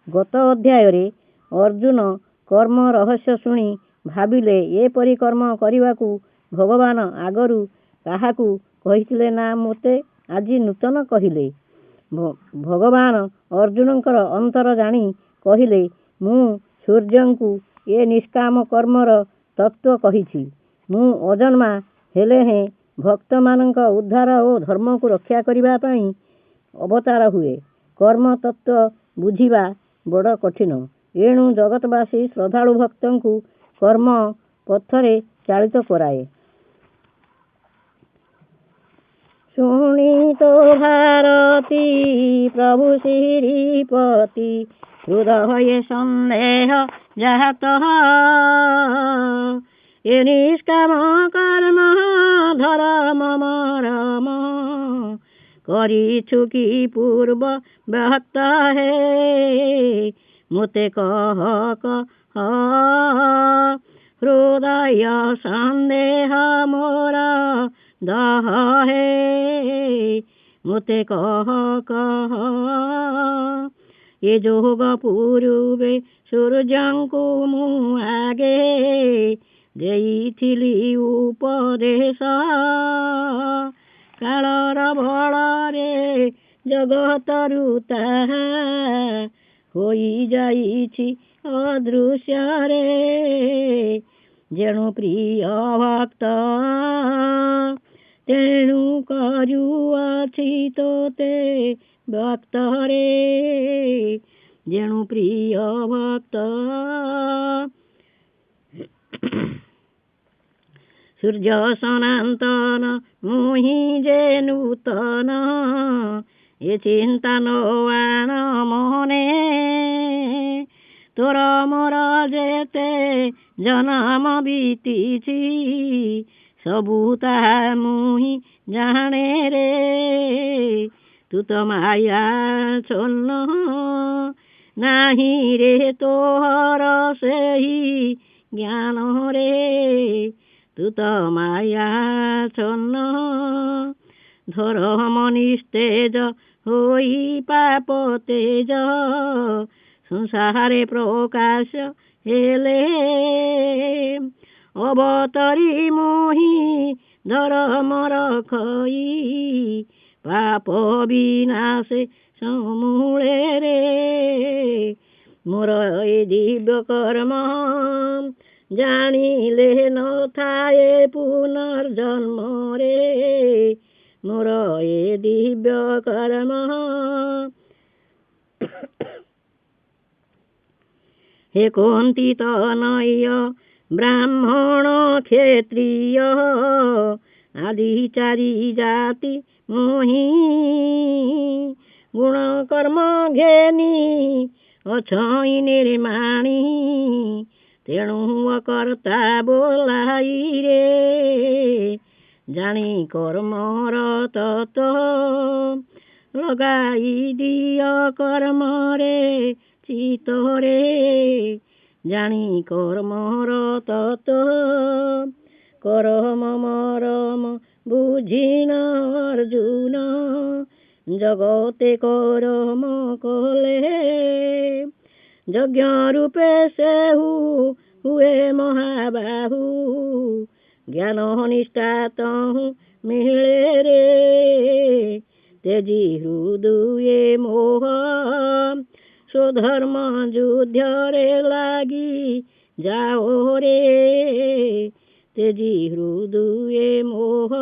गत अध्याय अर्जुन कर्म रहस्य शुणी भाविले एपरी कर्म करने को भगवान आगरू काहाकू कहिथिले ना मोते आजी नूतन कहिले। भगवान अर्जुनकर अंतर जानी कहिले मु सूर्य को ए निष्काम कर्मर तत्व कहिछि। मु अजन्मा हेले हे भक्त मानक उद्धार और धर्म को रक्षा करने पाई अवतार हुए। कर्म तत्व बुझिबा बड़ कठिन। एणु जगतवासी श्रद्धालु भक्त को कर्म पथरे चालित कराए। शुणी तो भारती प्रभु श्रीपति हृदय संदेह जात ए निष्काम कर्म धर्म मरम करिछु की पूर्व भक्त है मुते कह हृदय संदेह मोर दह है मुते कह ये जोग पूर्वे सूर्यंकु मु आगे देइथिली उपदेश कालर बଳରେ जगतरु ताहा होई जाइछि अदृश्य रे जेणु प्रिय भक्त तेणु करुअछि तोते भक्त रे जेणु प्रिय भक्त सूर्य सनातन मुहि जे नूतन ए चिंता नवान मने तोर मोर जेते जन्म बीतीछि सबु ताहा मुहि जाने रे तू तो माया छन्न नाही रे तोहर सेही ज्ञान रे तू तो माया छन्न धर्म निस्तेज होई पाप तेज संसारे प्रकाश हेले अवतरी मोहि धर्म रखई पाप विनाशे समूले रे मोर ए दिव्य कर्म जानिले न थाए पुनर्जन्म रे मोर ए दिव्य कर्म हे कुंती तनय ब्राह्मण क्षत्रिय आदि चारि जाति मोहि गुण कर्म घेनी अछई निर्माणी तेणु अकर्ता बोलाई रे जानी कर्मर तत्व लगाई दिय कर्म रे चित रे जानी कर्मर तत्व कर्म मरम बुझिन अर्जुन जगते कर्म कले यज्ञ रूपे से हुए महाबाहु ज्ञान निष्ठा तहु मिले रे तेजी हृदय मोह स्वधर्म युद्ध रे लागी जाओ रे तेजी हृदय मोह